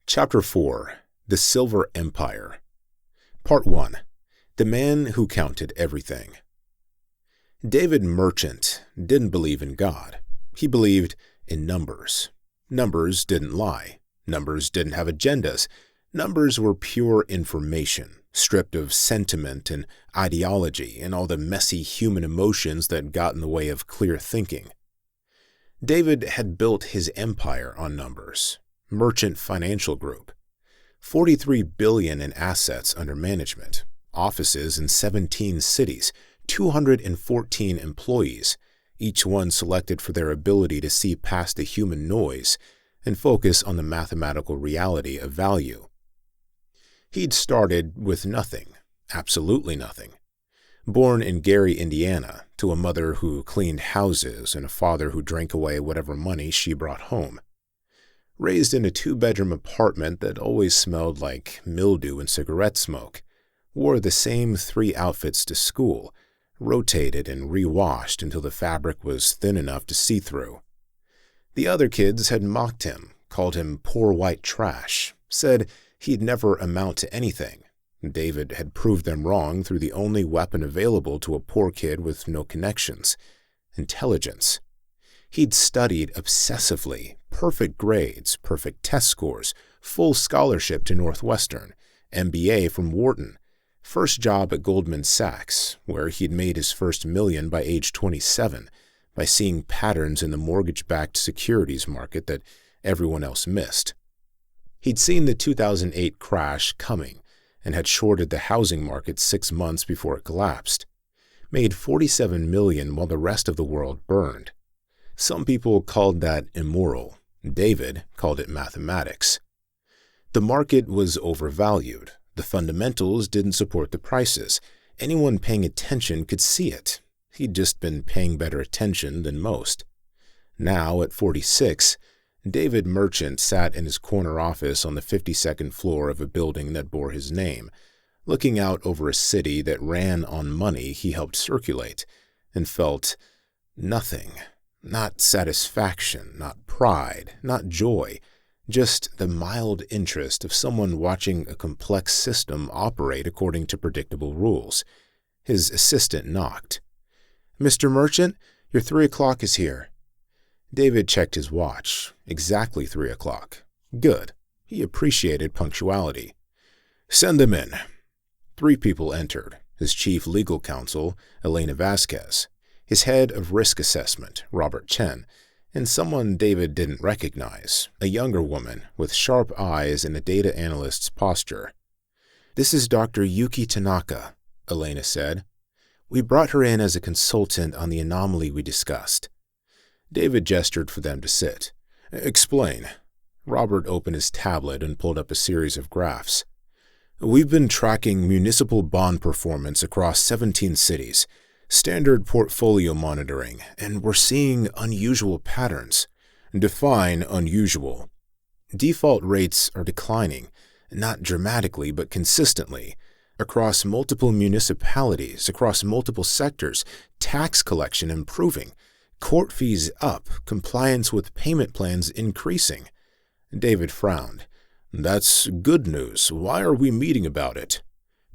Chapter 4. The Silver Empire. Part 1. The Man Who Counted Everything. David Merchant didn't believe in God. He believed in numbers. Numbers didn't lie. Numbers didn't have agendas. Numbers were pure information, stripped of sentiment and ideology and all the messy human emotions that got in the way of clear thinking. David had built his empire on numbers. Merchant Financial Group. $43 billion in assets under management, offices in 17 cities, 214 employees, each one selected for their ability to see past the human noise and focus on the mathematical reality of value. He'd started with nothing, absolutely nothing. Born in Gary, Indiana, to a mother who cleaned houses and a father who drank away whatever money she brought home. Raised in a 2-bedroom apartment that always smelled like mildew and cigarette smoke, wore the same 3 outfits to school, rotated and re-washed until the fabric was thin enough to see through. The other kids had mocked him, called him poor white trash, said he'd never amount to anything. David had proved them wrong through the only weapon available to a poor kid with no connections: intelligence. He'd studied obsessively, perfect grades, perfect test scores, full scholarship to Northwestern, MBA from Wharton, first job at Goldman Sachs, where he'd made his first million by age 27 by seeing patterns in the mortgage-backed securities market that everyone else missed. He'd seen the 2008 crash coming and had shorted the housing market 6 months before it collapsed, made $47 million while the rest of the world burned. Some people called that immoral. David called it mathematics. The market was overvalued. The fundamentals didn't support the prices. Anyone paying attention could see it. He'd just been paying better attention than most. Now, at 46, David Merchant sat in his corner office on the 52nd floor of a building that bore his name, looking out over a city that ran on money he helped circulate, and felt nothing. Not satisfaction, not pride, not joy, just the mild interest of someone watching a complex system operate according to predictable rules. His assistant knocked. "Mr. Merchant, your 3 o'clock is here." David checked his watch. Exactly 3 o'clock. Good. He appreciated punctuality. "Send them in." 3 people entered: his chief legal counsel, Elena Vasquez, his head of risk assessment, Robert Chen, and someone David didn't recognize, a younger woman with sharp eyes and a data analyst's posture. "This is Dr. Yuki Tanaka," Elena said. "We brought her in as a consultant on the anomaly we discussed." David gestured for them to sit. "Explain." Robert opened his tablet and pulled up a series of graphs. "We've been tracking municipal bond performance across 17 cities, standard portfolio monitoring, and we're seeing unusual patterns." "Define unusual." "Default rates are declining, not dramatically but consistently, across multiple municipalities, across multiple sectors, tax collection improving, court fees up, compliance with payment plans increasing." David frowned. "That's good news. Why are we meeting about it?"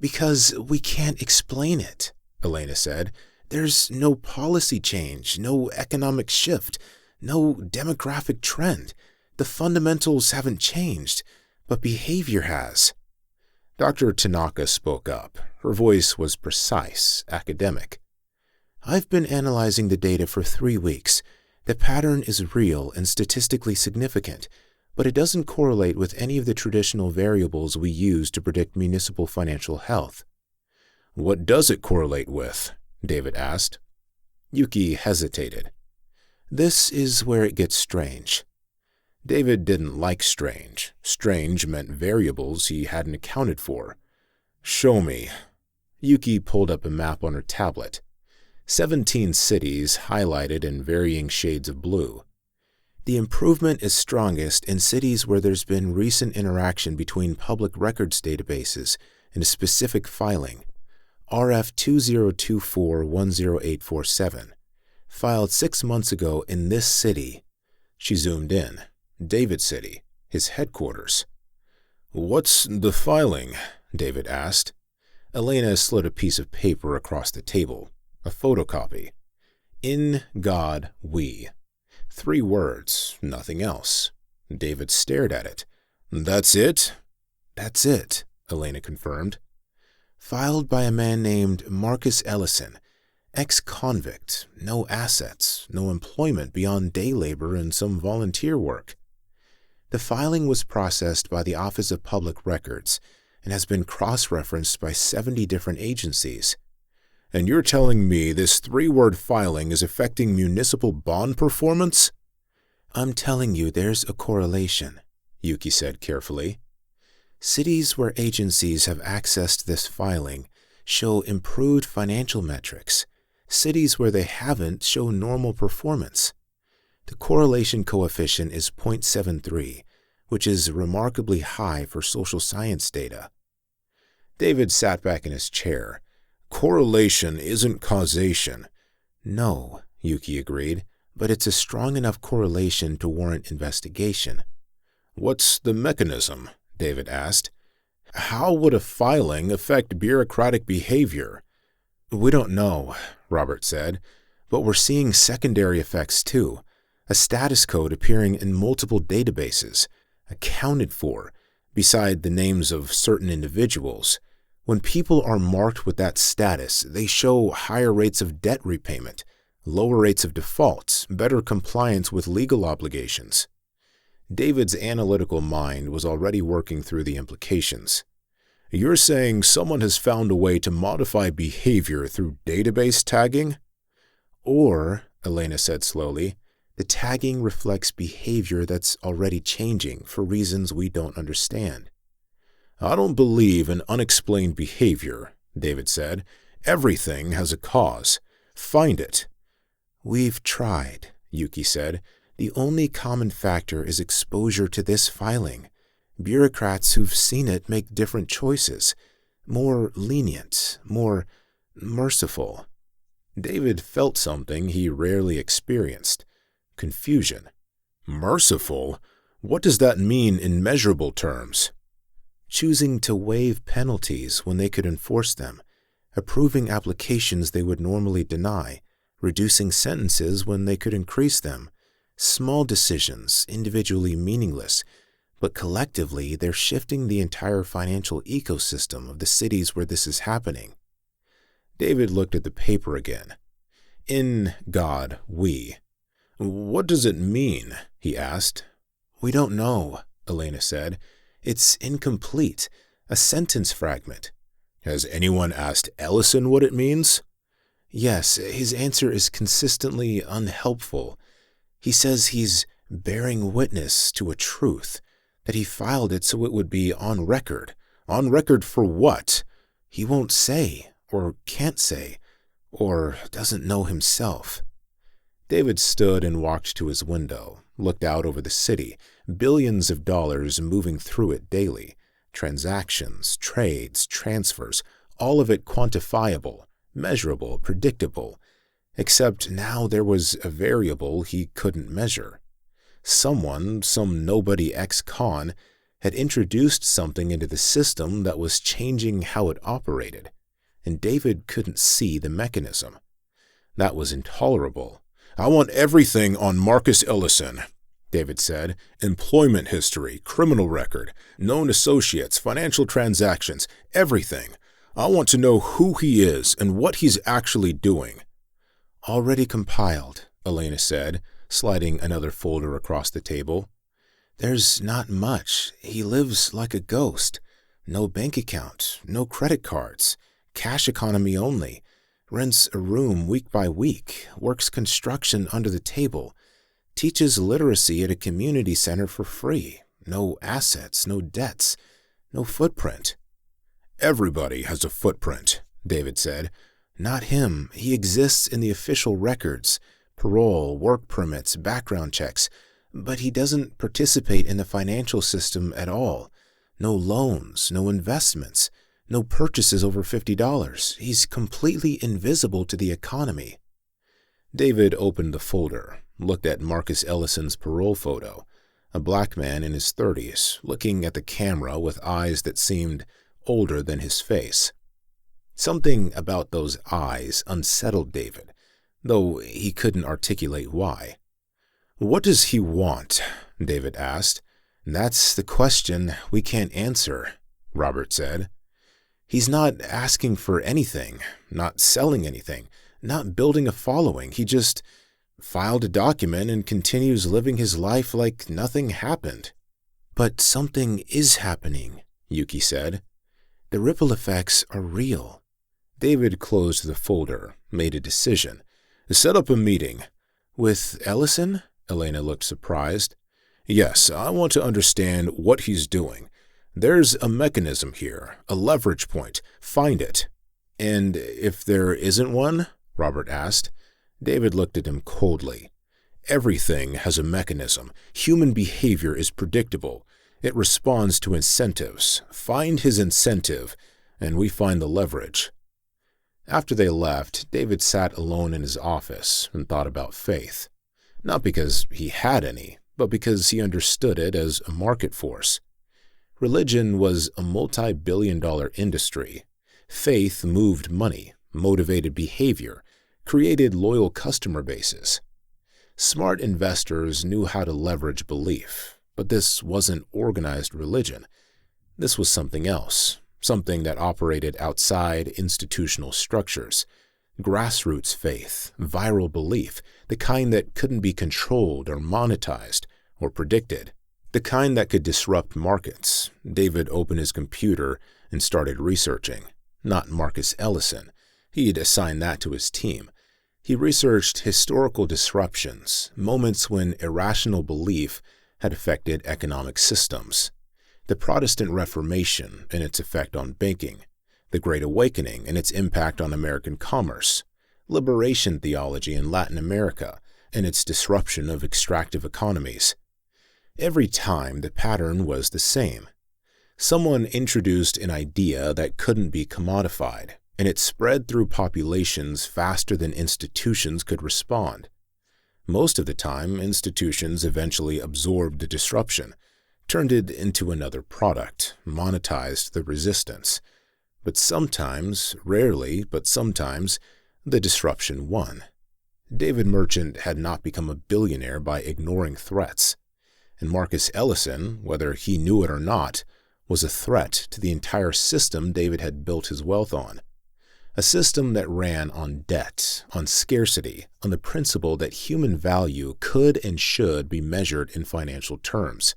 "Because we can't explain it," Elena said. "There's no policy change, no economic shift, no demographic trend. The fundamentals haven't changed, but behavior has." Dr. Tanaka spoke up. Her voice was precise, academic. "I've been analyzing the data for 3 weeks. The pattern is real and statistically significant, but it doesn't correlate with any of the traditional variables we use to predict municipal financial health." "What does it correlate with?" David asked. Yuki hesitated. "This is where it gets strange." David didn't like strange. Strange meant variables he hadn't accounted for. "Show me." Yuki pulled up a map on her tablet. 17 cities highlighted in varying shades of blue. "The improvement is strongest in cities where there's been recent interaction between public records databases and a specific filing. RF 202410847, filed 6 months ago in this city." She zoomed in. David City, his headquarters. "What's the filing?" David asked. Elena slid a piece of paper across the table, a photocopy. "In God we." 3 words, nothing else. David stared at it. "That's it?" "That's it," Elena confirmed. "Filed by a man named Marcus Ellison, ex-convict, no assets, no employment beyond day labor and some volunteer work. The filing was processed by the Office of Public Records and has been cross-referenced by 70 different agencies." "And you're telling me this 3-word filing is affecting municipal bond performance?" "I'm telling you there's a correlation," Yuki said carefully. "Cities where agencies have accessed this filing show improved financial metrics. Cities where they haven't show normal performance. The correlation coefficient is 0.73, which is remarkably high for social science data." David sat back in his chair. "Correlation isn't causation." "No," Yuki agreed, "but it's a strong enough correlation to warrant investigation." "What's the mechanism?" David asked. "How would a filing affect bureaucratic behavior?" "We don't know," Robert said, "but we're seeing secondary effects too. A status code appearing in multiple databases, accounted for, beside the names of certain individuals. When people are marked with that status, they show higher rates of debt repayment, lower rates of default, better compliance with legal obligations." David's analytical mind was already working through the implications. "You're saying someone has found a way to modify behavior through database tagging?" "Or," Elena said slowly, "the tagging reflects behavior that's already changing for reasons we don't understand." "I don't believe in unexplained behavior," David said. "Everything has a cause. Find it." "We've tried," Yuki said. "The only common factor is exposure to this filing. Bureaucrats who've seen it make different choices. More lenient, more merciful." David felt something he rarely experienced. Confusion. "Merciful? What does that mean in measurable terms?" "Choosing to waive penalties when they could enforce them, approving applications they would normally deny, reducing sentences when they could increase them. Small decisions, individually meaningless, but collectively they're shifting the entire financial ecosystem of the cities where this is happening." David looked at the paper again. "In God, we." "What does it mean?" he asked. "We don't know," Elena said. "It's incomplete, a sentence fragment." "Has anyone asked Ellison what it means?" "Yes, his answer is consistently unhelpful. He says he's bearing witness to a truth, that he filed it so it would be on record." "On record for what?" "He won't say, or can't say, or doesn't know himself." David stood and walked to his window, looked out over the city, billions of dollars moving through it daily. Transactions, trades, transfers, all of it quantifiable, measurable, predictable. Except now there was a variable he couldn't measure. Someone, some nobody ex-con, had introduced something into the system that was changing how it operated, and David couldn't see the mechanism. That was intolerable. "I want everything on Marcus Ellison," David said. "Employment history, criminal record, known associates, financial transactions, everything. I want to know who he is and what he's actually doing." "Already compiled," Elena said, sliding another folder across the table. "There's not much. He lives like a ghost. No bank account, no credit cards, cash economy only. Rents a room week by week, works construction under the table, teaches literacy at a community center for free. No assets, no debts, no footprint." "Everybody has a footprint," David said. "Not him. He exists in the official records, parole, work permits, background checks, but he doesn't participate in the financial system at all. No loans, no investments, no purchases over $50. He's completely invisible to the economy." David opened the folder, looked at Marcus Ellison's parole photo, a black man in his 30s, looking at the camera with eyes that seemed older than his face. Something about those eyes unsettled David, though he couldn't articulate why. "What does he want?" David asked. "That's the question we can't answer," Robert said. "He's not asking for anything, not selling anything, not building a following. He just filed a document and continues living his life like nothing happened." "But something is happening," Yuki said. "The ripple effects are real." David closed the folder, made a decision. "Set up a meeting." "With Ellison?" Elena looked surprised. "Yes, I want to understand what he's doing. There's a mechanism here, a leverage point. Find it." "And if there isn't one?" Robert asked. David looked at him coldly. "Everything has a mechanism. Human behavior is predictable. It responds to incentives. Find his incentive, and we find the leverage." After they left, David sat alone in his office and thought about faith. Not because he had any, but because he understood it as a market force. Religion was a multi-billion-dollar industry. Faith moved money, motivated behavior, created loyal customer bases. Smart investors knew how to leverage belief, but this wasn't organized religion. This was something else, something that operated outside institutional structures. Grassroots faith, viral belief, the kind that couldn't be controlled or monetized or predicted, the kind that could disrupt markets. David opened his computer and started researching. Not Marcus Ellison. He'd assigned that to his team. He researched historical disruptions, moments when irrational belief had affected economic systems. The Protestant Reformation and its effect on banking, the Great Awakening and its impact on American commerce, liberation theology in Latin America and its disruption of extractive economies. Every time the pattern was the same. Someone introduced an idea that couldn't be commodified, and it spread through populations faster than institutions could respond. Most of the time, institutions eventually absorbed the disruption, turned it into another product, monetized the resistance. But sometimes, rarely, but sometimes, the disruption won. David Merchant had not become a billionaire by ignoring threats. And Marcus Ellison, whether he knew it or not, was a threat to the entire system David had built his wealth on. A system that ran on debt, on scarcity, on the principle that human value could and should be measured in financial terms.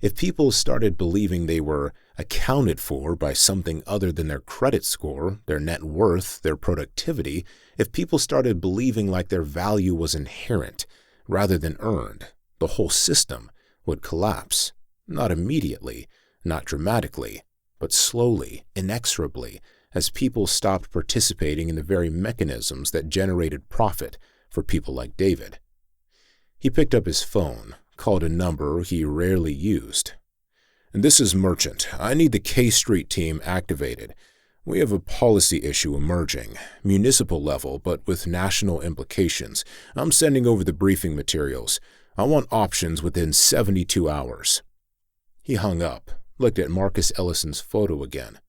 If people started believing they were accounted for by something other than their credit score, their net worth, their productivity, if people started believing like their value was inherent rather than earned, the whole system would collapse. Not immediately, not dramatically, but slowly, inexorably, as people stopped participating in the very mechanisms that generated profit for people like David. He picked up his phone, called a number he rarely used. "This is Merchant. I need the K Street team activated. We have a policy issue emerging, municipal level but with national implications. I'm sending over the briefing materials. I want options within 72 hours. He hung up, looked at Marcus Ellison's photo again.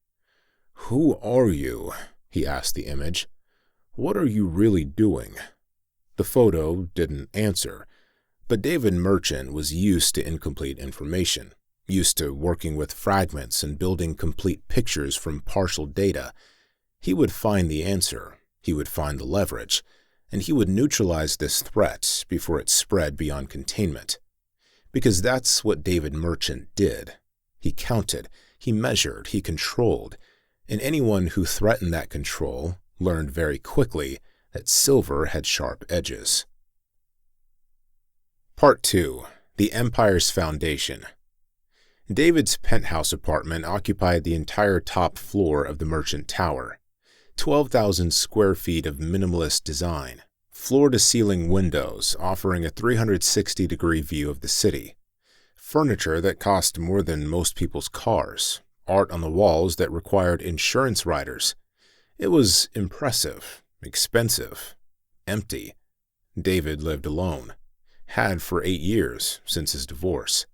"Who are you?" he asked the image. "What are you really doing?" The photo didn't answer, but David Merchant was used to incomplete information, used to working with fragments and building complete pictures from partial data. He would find the answer, he would find the leverage, and he would neutralize this threat before it spread beyond containment. Because that's what David Merchant did. He counted, he measured, he controlled, and anyone who threatened that control learned very quickly that silver had sharp edges. Part 2. The Empire's Foundation. David's penthouse apartment occupied the entire top floor of the Merchant Tower. 12,000 square feet of minimalist design, floor-to-ceiling windows offering a 360-degree view of the city, furniture that cost more than most people's cars, art on the walls that required insurance riders. It was impressive, expensive, empty. David lived alone. had for 8 years since his divorce.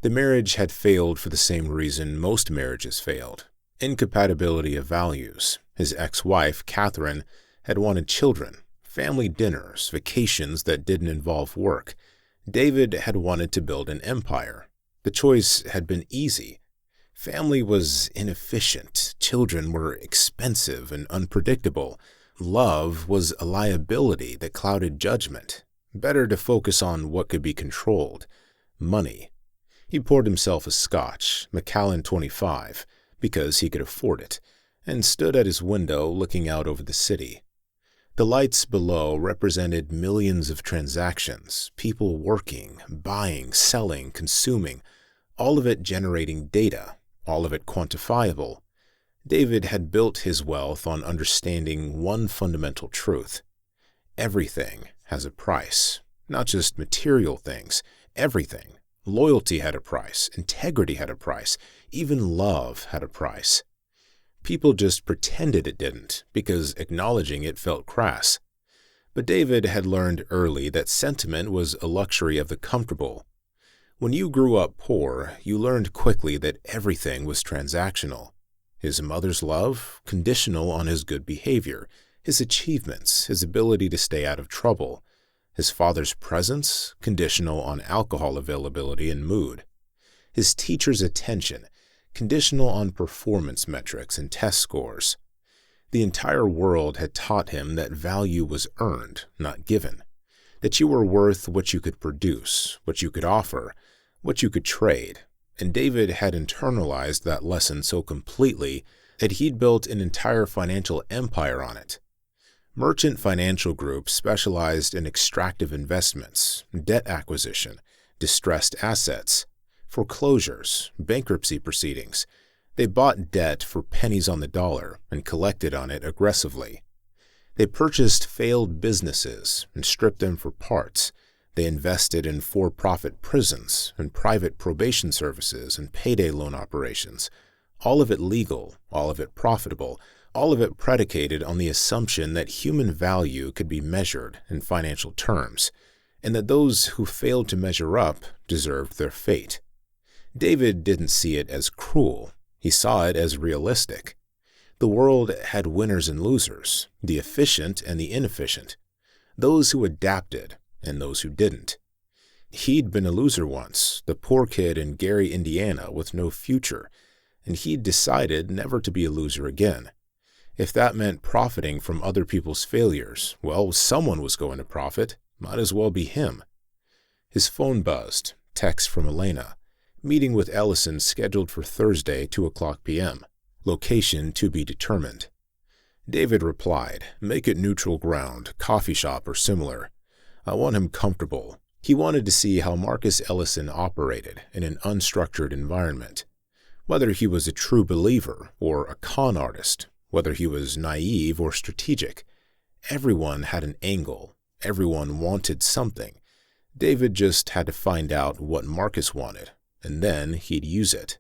The marriage had failed for the same reason most marriages failed: incompatibility of values. His ex-wife, Catherine, had wanted children, family dinners, vacations that didn't involve work. David had wanted to build an empire. The choice had been easy. Family was inefficient. Children were expensive and unpredictable. Love was a liability that clouded judgment. Better to focus on what could be controlled: money. He poured himself a scotch, Macallan 25, because he could afford it, and stood at his window looking out over the city. The lights below represented millions of transactions, people working, buying, selling, consuming, all of it generating data, all of it quantifiable. David had built his wealth on understanding one fundamental truth: everything has a price, not just material things, everything. Loyalty had a price, integrity had a price, even love had a price. People just pretended it didn't, because acknowledging it felt crass. But David had learned early that sentiment was a luxury of the comfortable. When you grew up poor, you learned quickly that everything was transactional. His mother's love, conditional on his good behavior, his achievements, his ability to stay out of trouble. His father's presence, conditional on alcohol availability and mood. His teacher's attention, conditional on performance metrics and test scores. The entire world had taught him that value was earned, not given. That you were worth what you could produce, what you could offer, what you could trade. And David had internalized that lesson so completely that he'd built an entire financial empire on it. Merchant Financial Group specialized in extractive investments, debt acquisition, distressed assets, foreclosures, bankruptcy proceedings. They bought debt for pennies on the dollar and collected on it aggressively. They purchased failed businesses and stripped them for parts. They invested in for-profit prisons and private probation services and payday loan operations. All of it legal, all of it profitable, all of it predicated on the assumption that human value could be measured in financial terms, and that those who failed to measure up deserved their fate. David didn't see it as cruel. He saw it as realistic. The world had winners and losers, the efficient and the inefficient, those who adapted and those who didn't. He'd been a loser once, the poor kid in Gary, Indiana, with no future, and he'd decided never to be a loser again. If that meant profiting from other people's failures, well, someone was going to profit. Might as well be him. His phone buzzed. Text from Elena. Meeting with Ellison scheduled for Thursday, 2:00 p.m. Location to be determined. David replied, "Make it neutral ground, coffee shop or similar. I want him comfortable." He wanted to see how Marcus Ellison operated in an unstructured environment. Whether he was a true believer or a con artist, whether he was naive or strategic. Everyone had an angle. Everyone wanted something. David just had to find out what Marcus wanted, and then he'd use it.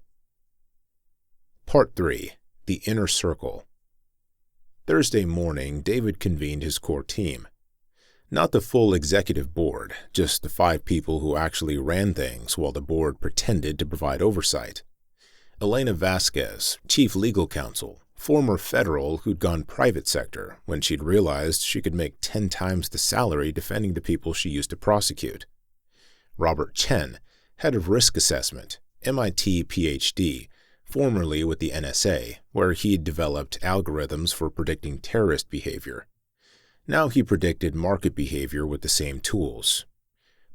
Part 3. The Inner Circle. Thursday morning, David convened his core team. Not the full executive board, just the 5 people who actually ran things while the board pretended to provide oversight. Elena Vasquez, chief legal counsel, former federal who'd gone private sector when she'd realized she could make 10 times the salary defending the people she used to prosecute. Robert Chen, head of risk assessment, MIT PhD, formerly with the NSA, where he'd developed algorithms for predicting terrorist behavior. Now he predicted market behavior with the same tools.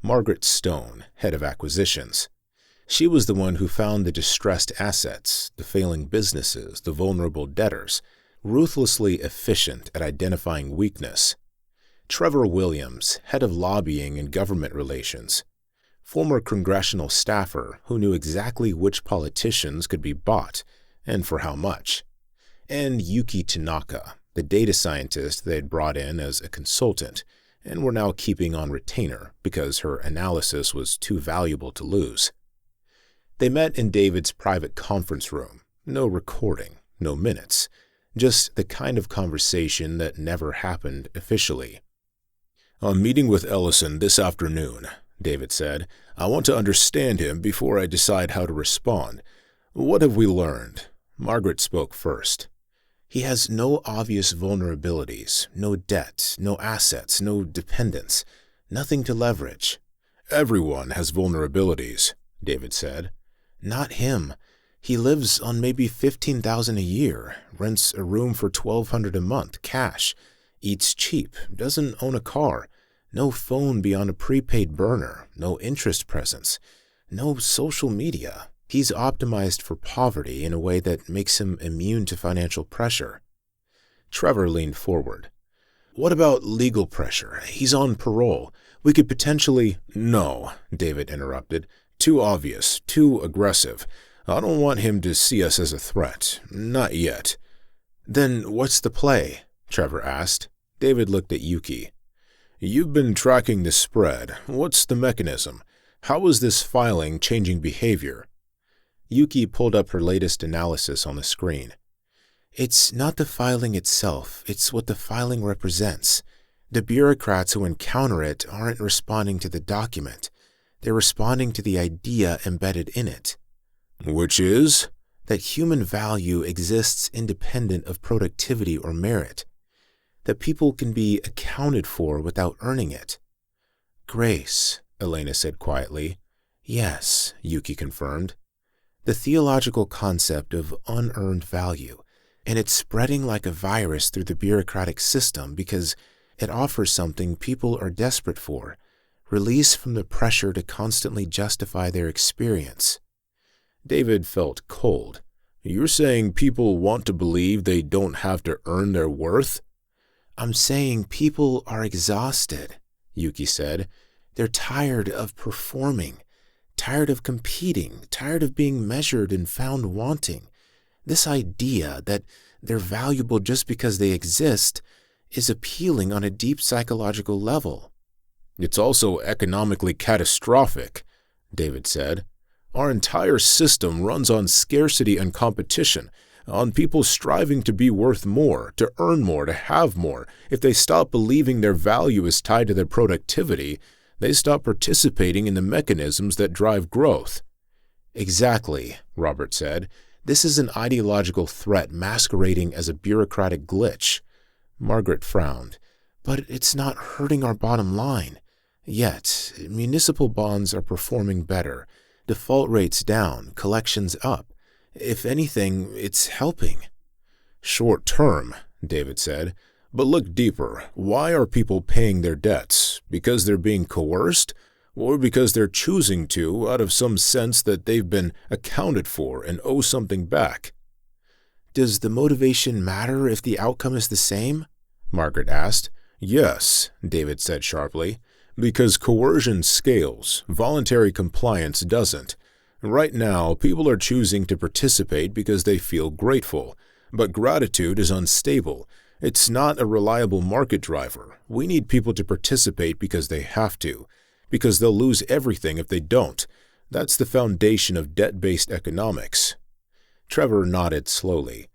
Margaret Stone, head of acquisitions. She was the one who found the distressed assets, the failing businesses, the vulnerable debtors, ruthlessly efficient at identifying weakness. Trevor Williams, head of lobbying and government relations. Former congressional staffer who knew exactly which politicians could be bought and for how much. And Yuki Tanaka, the data scientist they had brought in as a consultant and were now keeping on retainer because her analysis was too valuable to lose. They met in David's private conference room. No recording, no minutes, just the kind of conversation that never happened officially. "I'm meeting with Ellison this afternoon," David said. "I want to understand him before I decide how to respond. What have we learned?" Margaret spoke first. "He has no obvious vulnerabilities, no debt, no assets, no dependence, nothing to leverage." "Everyone has vulnerabilities," David said. "Not him. He lives on maybe $15,000 a year, rents a room for $1,200 a month, cash, eats cheap, doesn't own a car, no phone beyond a prepaid burner, no interest presence, no social media. He's optimized for poverty in a way that makes him immune to financial pressure." Trevor leaned forward. "What about legal pressure? He's on parole. We could potentially—" "No," David interrupted. "Too obvious, too aggressive. I don't want him to see us as a threat. Not yet." "Then what's the play?" Trevor asked. David looked at Yuki. "You've been tracking the spread. What's the mechanism? How is this filing changing behavior?" Yuki pulled up her latest analysis on the screen. "It's not the filing itself, it's what the filing represents. The bureaucrats who encounter it aren't responding to the document. They're responding to the idea embedded in it." "Which is?" "That human value exists independent of productivity or merit. That people can be accounted for without earning it." "Grace," Elena said quietly. "Yes," Yuki confirmed. "The theological concept of unearned value, and it's spreading like a virus through the bureaucratic system because it offers something people are desperate for, release from the pressure to constantly justify their experience." David felt cold. "You're saying people want to believe they don't have to earn their worth?" "I'm saying people are exhausted," Yuki said. "They're tired of performing, tired of competing, tired of being measured and found wanting. This idea that they're valuable just because they exist is appealing on a deep psychological level." "It's also economically catastrophic," David said. "Our entire system runs on scarcity and competition, on people striving to be worth more, to earn more, to have more. If they stop believing their value is tied to their productivity, they stop participating in the mechanisms that drive growth." "Exactly," Robert said. "This is an ideological threat masquerading as a bureaucratic glitch." Margaret frowned. "But it's not hurting our bottom line. Yet, municipal bonds are performing better. Default rates down, collections up. If anything, it's helping." "Short term," David said. "But look deeper. Why are people paying their debts? Because they're being coerced? Or because they're choosing to out of some sense that they've been accounted for and owe something back?" "Does the motivation matter if the outcome is the same?" Margaret asked. "Yes," David said sharply. "Because coercion scales, voluntary compliance doesn't. Right now, people are choosing to participate because they feel grateful, but gratitude is unstable. It's not a reliable market driver. We need people to participate because they have to, because they'll lose everything if they don't. That's the foundation of debt-based economics." Trevor nodded slowly.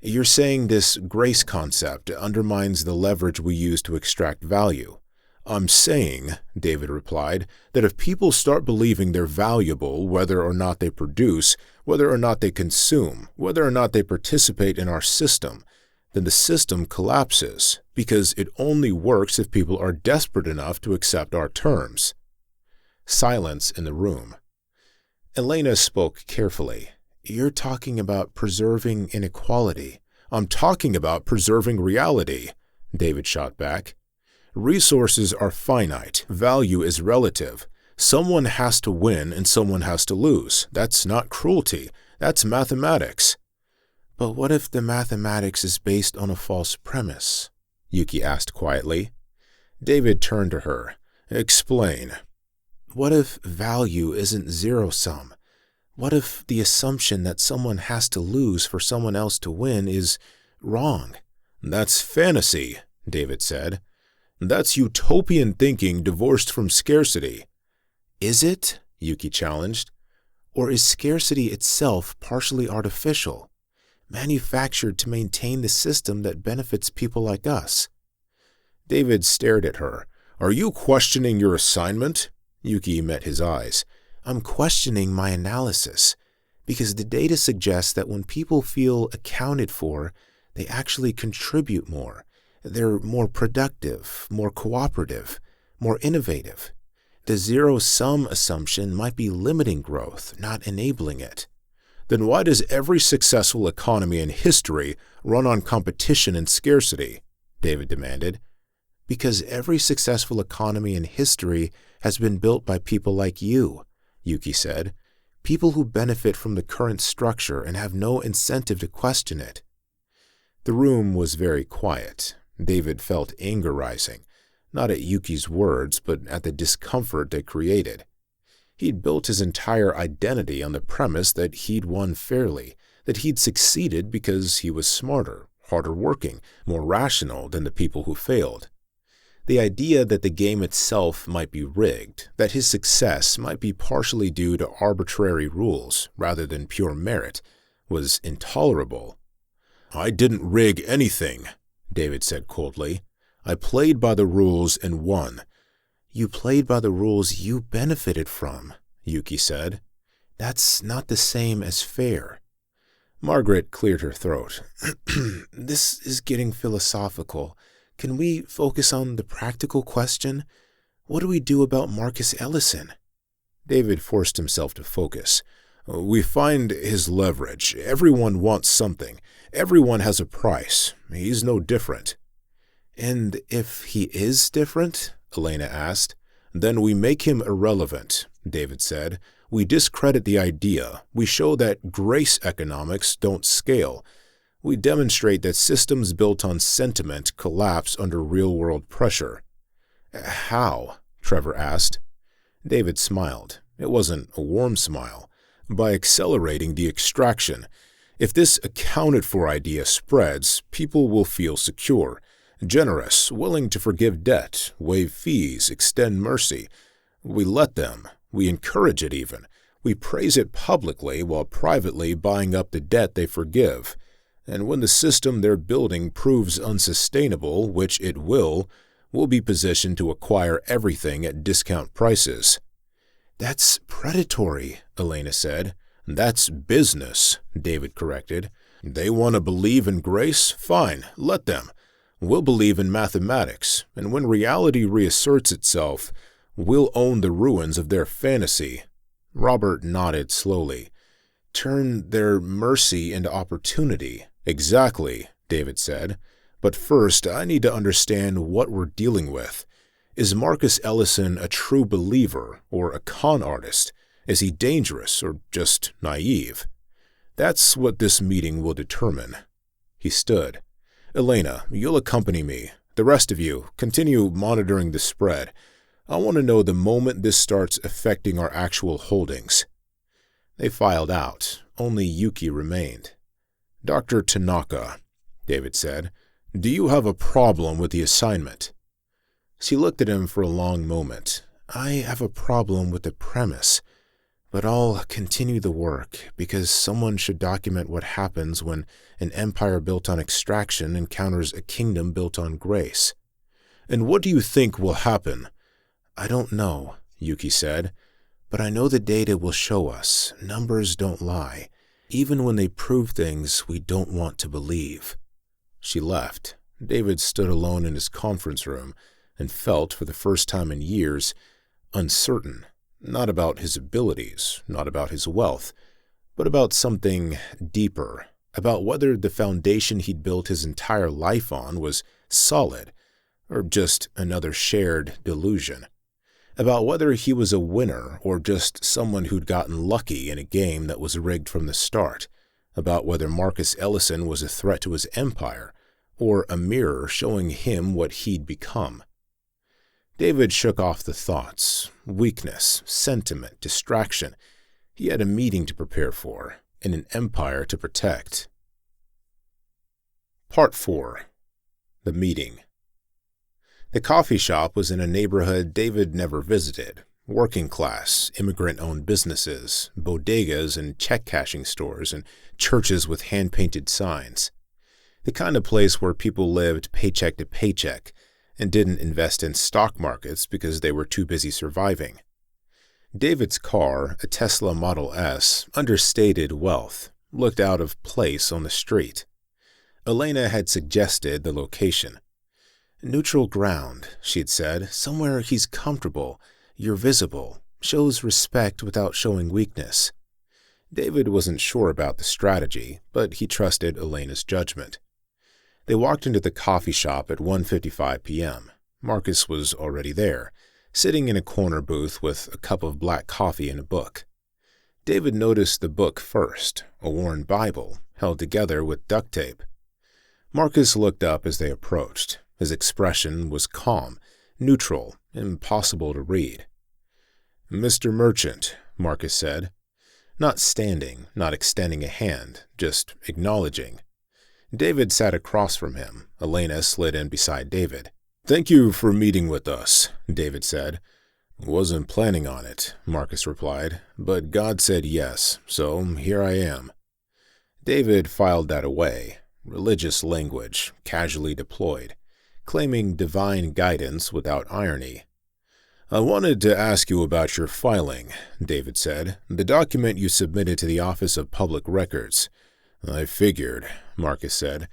"You're saying this grace concept undermines the leverage we use to extract value?" "I'm saying," David replied, "that if people start believing they're valuable whether or not they produce, whether or not they consume, whether or not they participate in our system, then the system collapses, because it only works if people are desperate enough to accept our terms." Silence in the room. Elena spoke carefully. "You're talking about preserving inequality." "I'm talking about preserving reality," David shot back. "Resources are finite. Value is relative. Someone has to win and someone has to lose. That's not cruelty. That's mathematics." "But what if the mathematics is based on a false premise?" Yuki asked quietly. David turned to her. "Explain." "What if value isn't zero-sum? What if the assumption that someone has to lose for someone else to win is wrong?" "That's fantasy," David said. "That's utopian thinking divorced from scarcity." "Is it?" Yuki challenged. "Or is scarcity itself partially artificial, manufactured to maintain the system that benefits people like us?" David stared at her. "Are you questioning your assignment?" Yuki met his eyes. "I'm questioning my analysis, because the data suggests that when people feel accounted for, they actually contribute more. They're more productive, more cooperative, more innovative. The zero-sum assumption might be limiting growth, not enabling it." "Then why does every successful economy in history run on competition and scarcity?" David demanded. "Because every successful economy in history has been built by people like you," Yuki said. "People who benefit from the current structure and have no incentive to question it." The room was very quiet. David felt anger rising, not at Yuki's words, but at the discomfort they created. He'd built his entire identity on the premise that he'd won fairly, that he'd succeeded because he was smarter, harder working, more rational than the people who failed. The idea that the game itself might be rigged, that his success might be partially due to arbitrary rules rather than pure merit, was intolerable. "I didn't rig anything," David said coldly. "I played by the rules and won." "You played by the rules you benefited from," Yuki said. "That's not the same as fair." Margaret cleared her throat. "This is getting philosophical. Can we focus on the practical question? What do we do about Marcus Ellison?" David forced himself to focus. "We find his leverage. Everyone wants something. Everyone has a price. He's no different." "And if he is different?" Elena asked. "Then we make him irrelevant," David said. "We discredit the idea. We show that grace economics don't scale. We demonstrate that systems built on sentiment collapse under real-world pressure." "How?" Trevor asked. David smiled. It wasn't a warm smile. "By accelerating the extraction. If this accounted-for idea spreads, people will feel secure, generous, willing to forgive debt, waive fees, extend mercy. We let them. We encourage it even. We praise it publicly while privately buying up the debt they forgive. And when the system they're building proves unsustainable, which it will, we'll be positioned to acquire everything at discount prices." "That's predatory," Elena said. "That's business," David corrected. "They want to believe in grace? Fine, let them. We'll believe in mathematics, and when reality reasserts itself, we'll own the ruins of their fantasy." Robert nodded slowly. "Turn their mercy into opportunity." "Exactly," David said. "But first, I need to understand what we're dealing with. Is Marcus Ellison a true believer or a con artist? Is he dangerous or just naive? That's what this meeting will determine." He stood. "Elena, you'll accompany me. The rest of you, continue monitoring the spread. I want to know the moment this starts affecting our actual holdings." They filed out. Only Yuki remained. "Dr. Tanaka," David said, "do you have a problem with the assignment?" She looked at him for a long moment. "I have a problem with the premise, but I'll continue the work because someone should document what happens when an empire built on extraction encounters a kingdom built on grace." "And what do you think will happen?" "I don't know," Yuki said, "but I know the data will show us. Numbers don't lie, even when they prove things we don't want to believe." She left. David stood alone in his conference room and felt, for the first time in years, uncertain. Not about his abilities, not about his wealth, but about something deeper, about whether the foundation he'd built his entire life on was solid, or just another shared delusion, about whether he was a winner or just someone who'd gotten lucky in a game that was rigged from the start, about whether Marcus Ellison was a threat to his empire, or a mirror showing him what he'd become. David shook off the thoughts, weakness, sentiment, distraction. He had a meeting to prepare for, and an empire to protect. Part 4. The Meeting. The coffee shop was in a neighborhood David never visited. Working class, immigrant-owned businesses, bodegas and check-cashing stores, and churches with hand-painted signs. The kind of place where people lived paycheck to paycheck, and didn't invest in stock markets because they were too busy surviving. David's car, a Tesla Model S, understated wealth, looked out of place on the street. Elena had suggested the location. "Neutral ground," she'd said, "somewhere he's comfortable, you're visible, shows respect without showing weakness." David wasn't sure about the strategy, but he trusted Elena's judgment. They walked into the coffee shop at 1:55 p.m. Marcus was already there, sitting in a corner booth with a cup of black coffee and a book. David noticed the book first, a worn Bible, held together with duct tape. Marcus looked up as they approached. His expression was calm, neutral, impossible to read. "Mr. Merchant," Marcus said. Not standing, not extending a hand, just acknowledging. David sat across from him. Elena slid in beside David. "Thank you for meeting with us," David said. "Wasn't planning on it," Marcus replied, "but God said yes, so here I am." David filed that away, religious language, casually deployed, claiming divine guidance without irony. "I wanted to ask you about your filing," David said, "the document you submitted to the Office of Public Records." "I figured," Marcus said.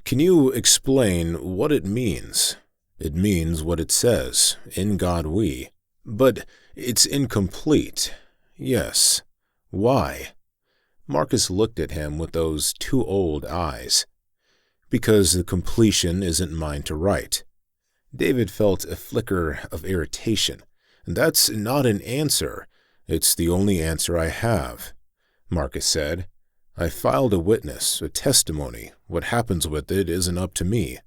"Can you explain what it means?" "It means what it says, in God we." "But it's incomplete." "Yes. Why?" Marcus looked at him with those too old eyes. "Because the completion isn't mine to write." David felt a flicker of irritation. "That's not an answer. It's the only answer I have," Marcus said. "I filed a witness, a testimony. What happens with it isn't up to me."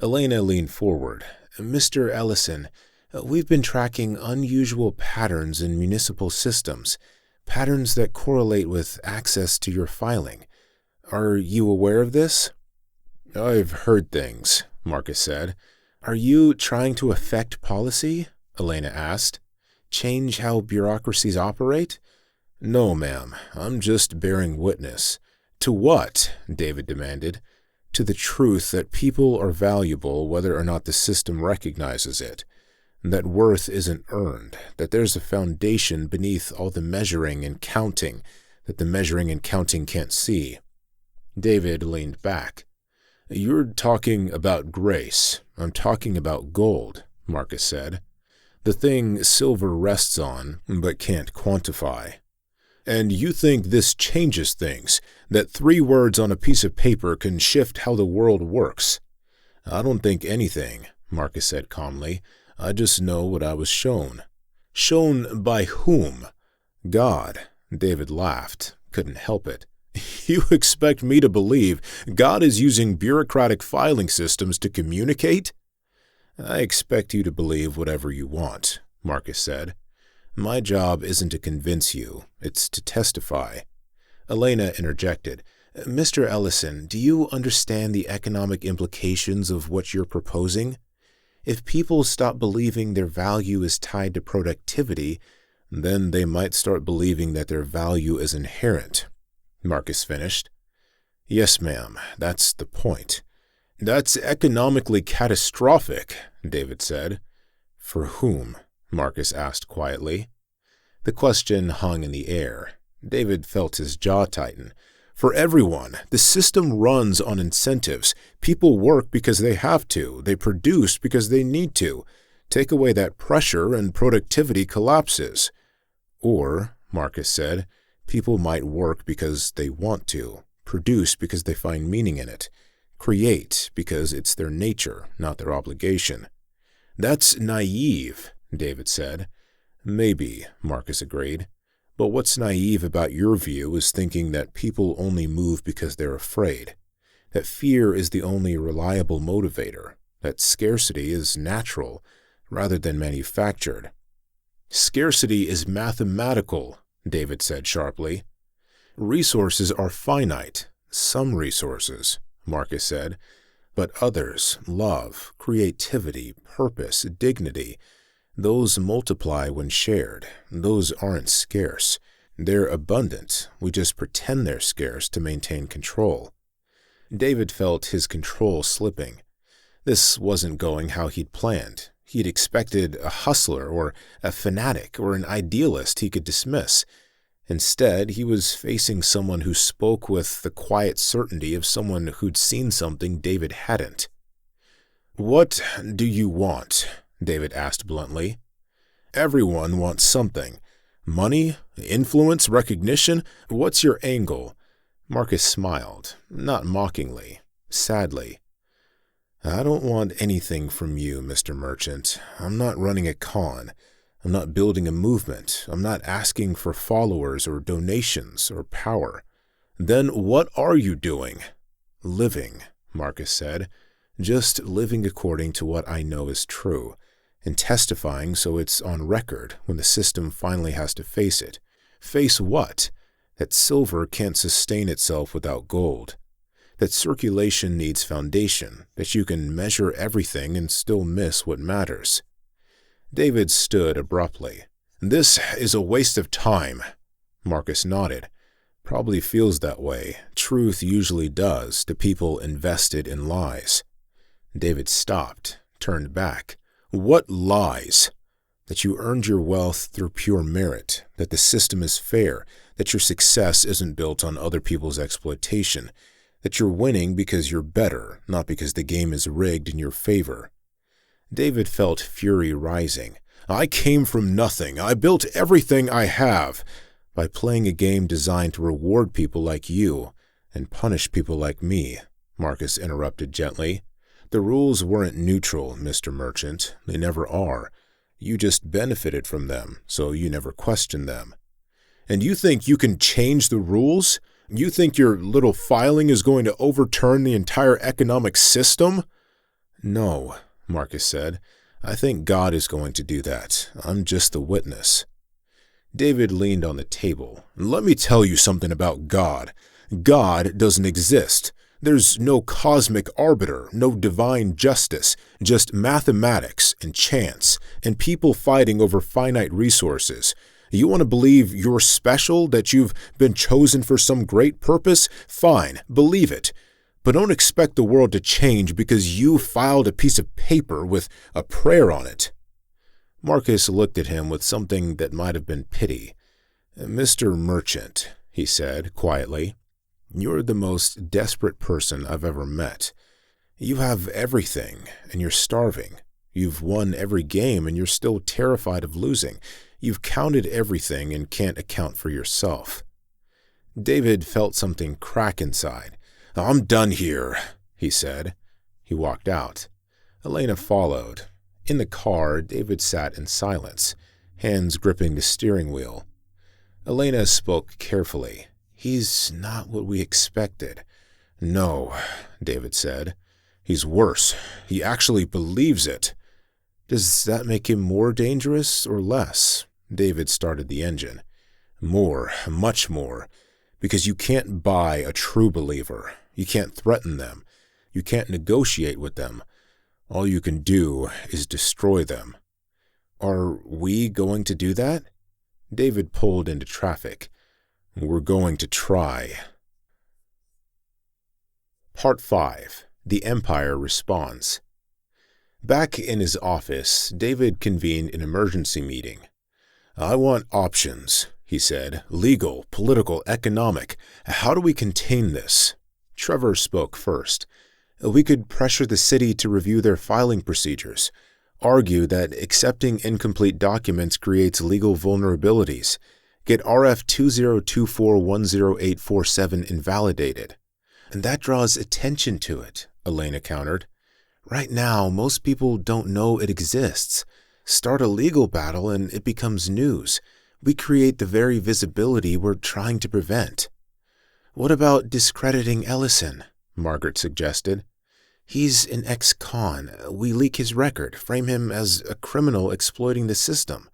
Elena leaned forward. "Mr. Ellison, we've been tracking unusual patterns in municipal systems, patterns that correlate with access to your filing. Are you aware of this?" "I've heard things," Marcus said. "Are you trying to affect policy?" Elena asked. "Change how bureaucracies operate?" "No, ma'am. I'm just bearing witness." "To what?" David demanded. "To the truth that people are valuable whether or not the system recognizes it. That worth isn't earned, that there's a foundation beneath all the measuring and counting that the measuring and counting can't see." David leaned back. "You're talking about grace. I'm talking about gold," Marcus said. "The thing silver rests on, but can't quantify." "And you think this changes things, that 3 words on a piece of paper can shift how the world works?" "I don't think anything," Marcus said calmly. "I just know what I was shown." "Shown by whom?" "God." David laughed, couldn't help it. "You expect me to believe God is using bureaucratic filing systems to communicate?" "I expect you to believe whatever you want," Marcus said. "My job isn't to convince you, it's to testify." Elena interjected. "Mr. Ellison, do you understand the economic implications of what you're proposing? If people stop believing their value is tied to productivity, then they might start believing that their value is inherent," Marcus finished. "Yes, ma'am, that's the point." "That's economically catastrophic," David said. "For whom?" Marcus asked quietly. The question hung in the air. David felt his jaw tighten. "For everyone. The system runs on incentives. People work because they have to. They produce because they need to. Take away that pressure and productivity collapses." "Or," Marcus said, "people might work because they want to, produce because they find meaning in it, create because it's their nature, not their obligation." "That's naive," David said. "Maybe," Marcus agreed. "But what's naive about your view is thinking that people only move because they're afraid, that fear is the only reliable motivator, that scarcity is natural rather than manufactured." "Scarcity is mathematical," David said sharply. "Resources are finite. Some resources," Marcus said, "but others, love, creativity, purpose, dignity, those multiply when shared. Those aren't scarce. They're abundant. We just pretend they're scarce to maintain control." David felt his control slipping. This wasn't going how he'd planned. He'd expected a hustler or a fanatic or an idealist he could dismiss. Instead, he was facing someone who spoke with the quiet certainty of someone who'd seen something David hadn't. "What do you want?" David asked bluntly. "Everyone wants something. Money? Influence? Recognition? What's your angle?" Marcus smiled, not mockingly, sadly. "I don't want anything from you, Mr. Merchant. I'm not running a con. I'm not building a movement. I'm not asking for followers or donations or power." "Then what are you doing?" "Living," Marcus said. "Just living according to what I know is true, and testifying so it's on record when the system finally has to face it." "Face what?" "That silver can't sustain itself without gold. That circulation needs foundation, that you can measure everything and still miss what matters." David stood abruptly. "This is a waste of time." Marcus nodded. "Probably feels that way. Truth usually does to people invested in lies." David stopped, turned back. "What lies?" "That you earned your wealth through pure merit, that the system is fair, that your success isn't built on other people's exploitation, that you're winning because you're better, not because the game is rigged in your favor." David felt fury rising. "I came from nothing. I built everything I have by playing a game designed to reward people like you and punish people like me," Marcus interrupted gently. "The rules weren't neutral, Mr. Merchant. They never are. You just benefited from them, so you never questioned them." "And you think you can change the rules? You think your little filing is going to overturn the entire economic system?" "No," Marcus said. "I think God is going to do that. I'm just the witness." David leaned on the table. "Let me tell you something about God. God doesn't exist. There's no cosmic arbiter, no divine justice, just mathematics and chance, and people fighting over finite resources. You want to believe you're special, that you've been chosen for some great purpose? Fine, believe it. But don't expect the world to change because you filed a piece of paper with a prayer on it." Marcus looked at him with something that might have been pity. "Mr. Merchant," he said quietly, "you're the most desperate person I've ever met. You have everything, and you're starving. You've won every game, and you're still terrified of losing. You've counted everything and can't account for yourself." David felt something crack inside. "I'm done here," he said. He walked out. Elena followed. In the car, David sat in silence, hands gripping the steering wheel. Elena spoke carefully. "He's not what we expected." "No," David said. "He's worse. He actually believes it." "Does that make him more dangerous or less?" David started the engine. "More, much more. Because you can't buy a true believer. You can't threaten them. You can't negotiate with them. All you can do is destroy them." "Are we going to do that?" David pulled into traffic. "We're going to try." Part 5. The Empire Responds. Back in his office, David convened an emergency meeting. "I want options," he said. "Legal, political, economic. How do we contain this?" Trevor spoke first. "We could pressure the city to review their filing procedures, argue that accepting incomplete documents creates legal vulnerabilities, get RF 20241087 invalidated." "And that draws attention to it," Elena countered. "Right now, most people don't know it exists. Start a legal battle and it becomes news. We create the very visibility we're trying to prevent." "What about discrediting Ellison?" Margaret suggested. "He's an ex-con. We leak his record, frame him as a criminal exploiting the system."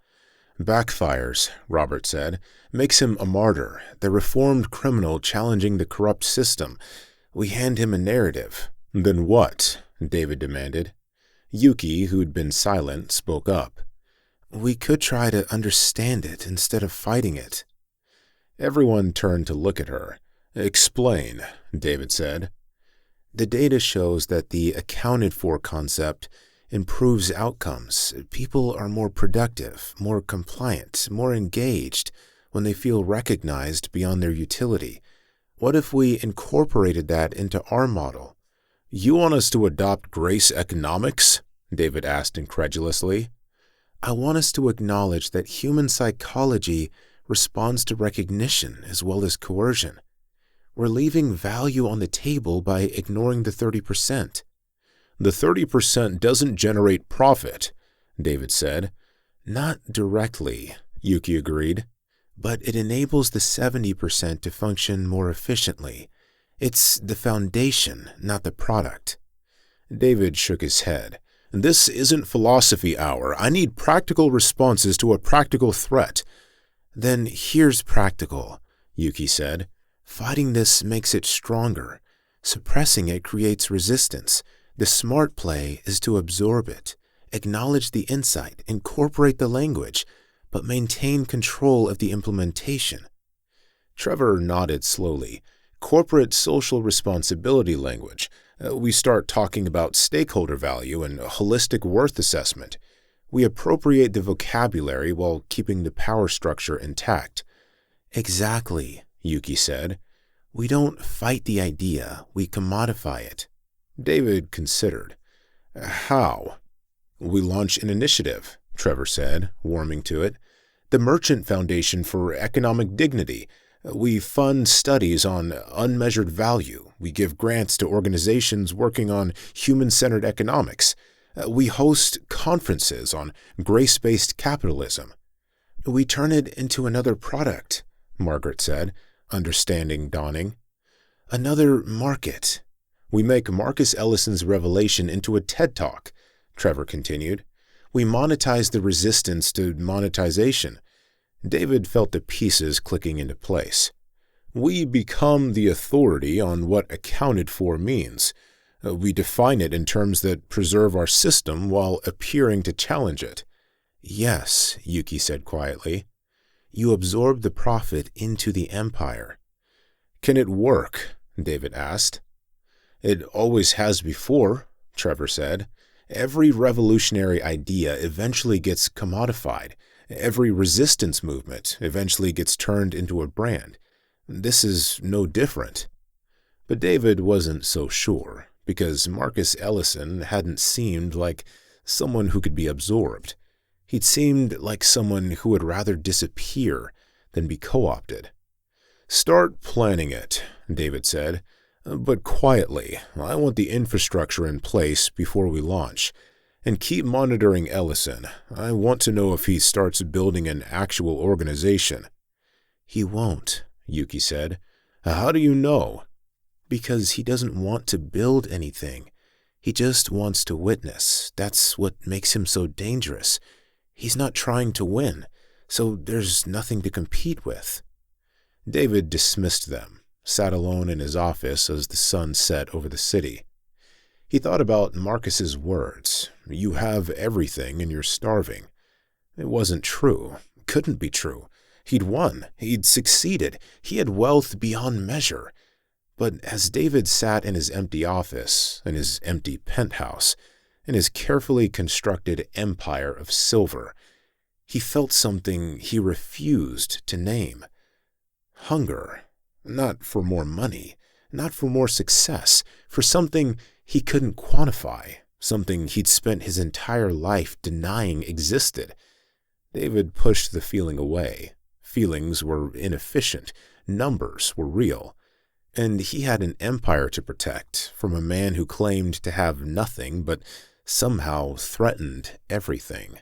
"Backfires," Robert said. "Makes him a martyr, the reformed criminal challenging the corrupt system. We hand him a narrative." "Then what?" David demanded. Yuki, who'd been silent, spoke up. "We could try to understand it instead of fighting it." Everyone turned to look at her. "Explain," David said. The data shows that the accounted for concept improves outcomes. People are more productive, more compliant, more engaged when they feel recognized beyond their utility. What if we incorporated that into our model? You want us to adopt grace economics? David asked incredulously. I want us to acknowledge that human psychology responds to recognition as well as coercion. We're leaving value on the table by ignoring the 30%. The 30% doesn't generate profit, David said. Not directly, Yuki agreed, but it enables the 70% to function more efficiently. It's the foundation, not the product. David shook his head. This isn't philosophy hour. I need practical responses to a practical threat. Then here's practical, Yuki said. Fighting this makes it stronger. Suppressing it creates resistance. The smart play is to absorb it, acknowledge the insight, incorporate the language, but maintain control of the implementation. Trevor nodded slowly. Corporate social responsibility language. We start talking about stakeholder value and holistic worth assessment. We appropriate the vocabulary while keeping the power structure intact. Exactly, Yuki said. We don't fight the idea, we commodify it. David considered. How? We launch an initiative, Trevor said, warming to it. The Merchant Foundation for Economic Dignity. We fund studies on unmeasured value. We give grants to organizations working on human-centered economics. We host conferences on grace-based capitalism. We turn it into another product, Margaret said, understanding dawning. Another market. We make Marcus Ellison's revelation into a TED Talk, Trevor continued. We monetize the resistance to monetization. David felt the pieces clicking into place. We become the authority on what accounted for means. We define it in terms that preserve our system while appearing to challenge it. Yes, Yuki said quietly. You absorb the profit into the empire. Can it work? David asked. It always has before, Trevor said. Every revolutionary idea eventually gets commodified. Every resistance movement eventually gets turned into a brand. This is no different. But David wasn't so sure, because Marcus Ellison hadn't seemed like someone who could be absorbed. He'd seemed like someone who would rather disappear than be co-opted. Start planning it, David said, but quietly. I want the infrastructure in place before we launch. And keep monitoring Ellison. I want to know if he starts building an actual organization. He won't, Yuki said. How do you know? Because he doesn't want to build anything. He just wants to witness. That's what makes him so dangerous. He's not trying to win, so there's nothing to compete with. David dismissed them, sat alone in his office as the sun set over the city. He thought about Marcus's words, "You have everything and you're starving." It wasn't true. Couldn't be true. He'd won. He'd succeeded. He had wealth beyond measure. But as David sat in his empty office, in his empty penthouse, in his carefully constructed empire of silver, he felt something he refused to name. Hunger. Not for more money, not for more success, for something he couldn't quantify, something he'd spent his entire life denying existed. David pushed the feeling away. Feelings were inefficient. Numbers were real. And he had an empire to protect from a man who claimed to have nothing but somehow threatened everything.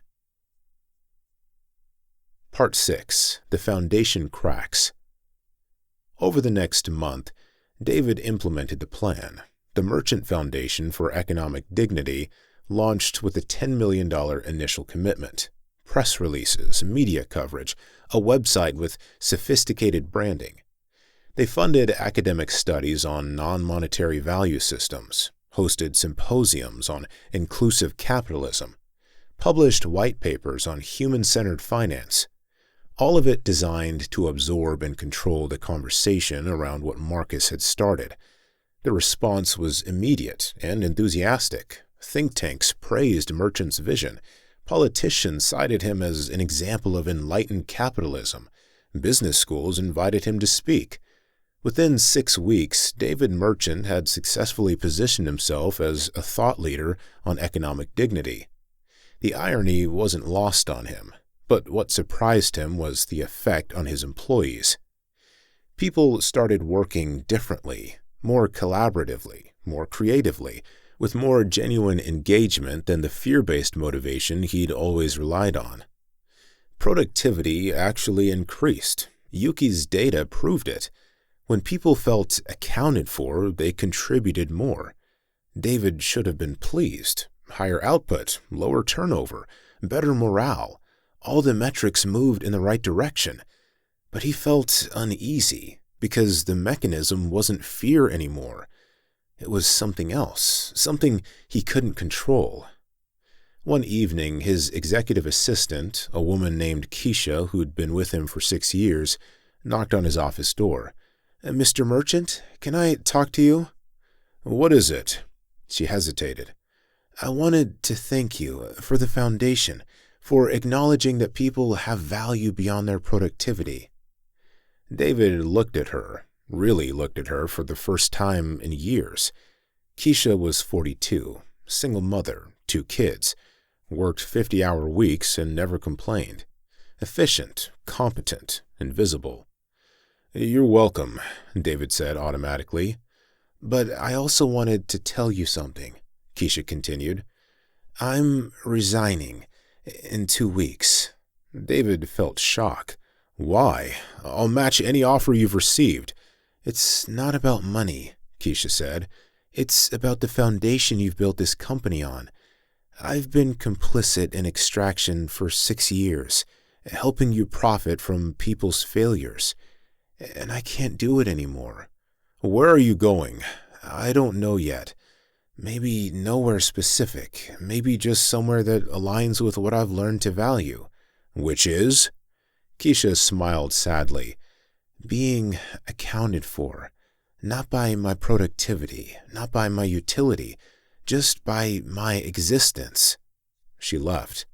Part 6. The Foundation Cracks. Over the next month, David implemented the plan. The Merchant Foundation for Economic Dignity launched with a $10 million initial commitment, press releases, media coverage, a website with sophisticated branding. They funded academic studies on non-monetary value systems, hosted symposiums on inclusive capitalism, published white papers on human-centered finance, all of it designed to absorb and control the conversation around what Marcus had started. The response was immediate and enthusiastic. Think tanks praised Merchant's vision. Politicians cited him as an example of enlightened capitalism. Business schools invited him to speak. Within 6 weeks, David Merchant had successfully positioned himself as a thought leader on economic dignity. The irony wasn't lost on him, but what surprised him was the effect on his employees. People started working differently, more collaboratively, more creatively, with more genuine engagement than the fear-based motivation he'd always relied on. Productivity actually increased. Yuki's data proved it. When people felt accounted for, they contributed more. David should have been pleased. Higher output, lower turnover, better morale. All the metrics moved in the right direction. But he felt uneasy because the mechanism wasn't fear anymore. It was something else, something he couldn't control. One evening, his executive assistant, a woman named Keisha who'd been with him for 6 years, knocked on his office door. "Mr. Merchant, can I talk to you?" "What is it?" She hesitated. "I wanted to thank you for the foundation, for acknowledging that people have value beyond their productivity." David looked at her, really looked at her for the first time in years. Keisha was 42, single mother, 2 kids, worked 50-hour weeks and never complained. Efficient, competent, and visible. "You're welcome," David said automatically. "But I also wanted to tell you something," Keisha continued. "I'm resigning in 2 weeks." David felt shock. "Why? I'll match any offer you've received." "It's not about money," Keisha said. "It's about the foundation you've built this company on. I've been complicit in extraction for 6 years, helping you profit from people's failures. And I can't do it anymore." "Where are you going?" "I don't know yet. Maybe nowhere specific. Maybe just somewhere that aligns with what I've learned to value." "Which is?" Keisha smiled sadly. "Being accounted for. Not by my productivity, not by my utility, just by my existence." She left.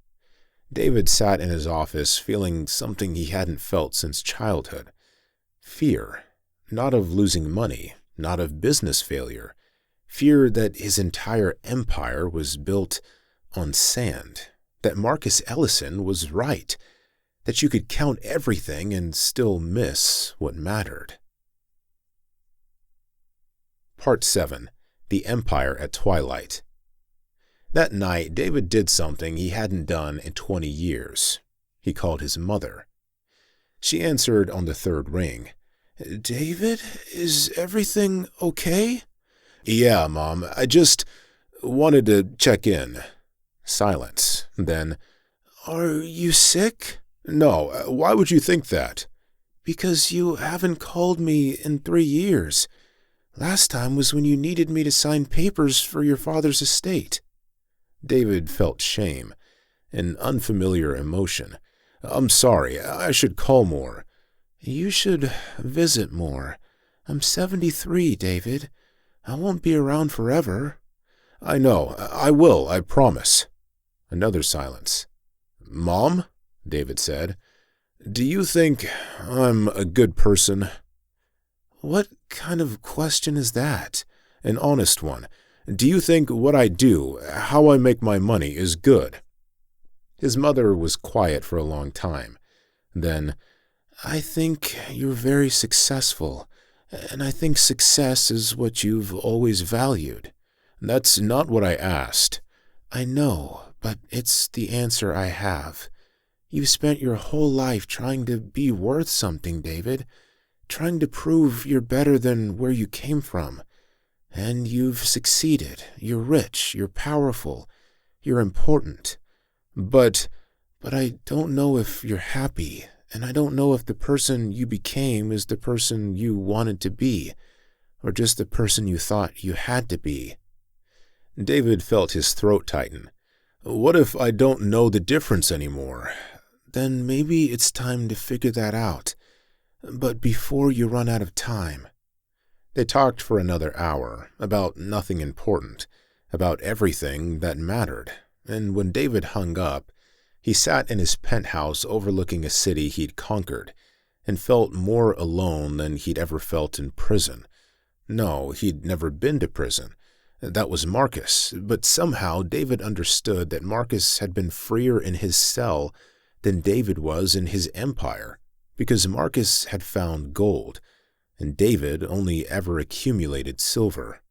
David sat in his office feeling something he hadn't felt since childhood. Fear. Not of losing money, not of business failure. Fear that his entire empire was built on sand. That Marcus Ellison was right. That you could count everything and still miss what mattered. Part 7. The Empire at Twilight. That night, David did something he hadn't done in 20 years. He called his mother. She answered on the 3rd ring. "David, is everything okay?" "Yeah, Mom, I just wanted to check in." Silence. Then, "Are you sick?" "No, why would you think that?" "Because you haven't called me in 3 years. Last time was when you needed me to sign papers for your father's estate." David felt shame, an unfamiliar emotion. "I'm sorry, I should call more." "You should visit more. I'm 73, David. I won't be around forever." "I know. I will, I promise." Another silence. "Mom?" David said. "Do you think I'm a good person?" "What kind of question is that?" "An honest one. Do you think what I do, how I make my money, is good?" His mother was quiet for a long time. Then, "I think you're very successful, and I think success is what you've always valued." "That's not what I asked." "I know, but it's the answer I have. You've spent your whole life trying to be worth something, David, trying to prove you're better than where you came from. And you've succeeded. You're rich, you're powerful, you're important. But I don't know if you're happy, and I don't know if the person you became is the person you wanted to be, or just the person you thought you had to be." David felt his throat tighten. "What if I don't know the difference anymore?" "Then maybe it's time to figure that out. But before you run out of time." They talked for another hour about nothing important, about everything that mattered, and when David hung up, he sat in his penthouse overlooking a city he'd conquered and felt more alone than he'd ever felt in prison. No, he'd never been to prison. That was Marcus, but somehow David understood that Marcus had been freer in his cell than David was in his empire, because Marcus had found gold, and David only ever accumulated silver.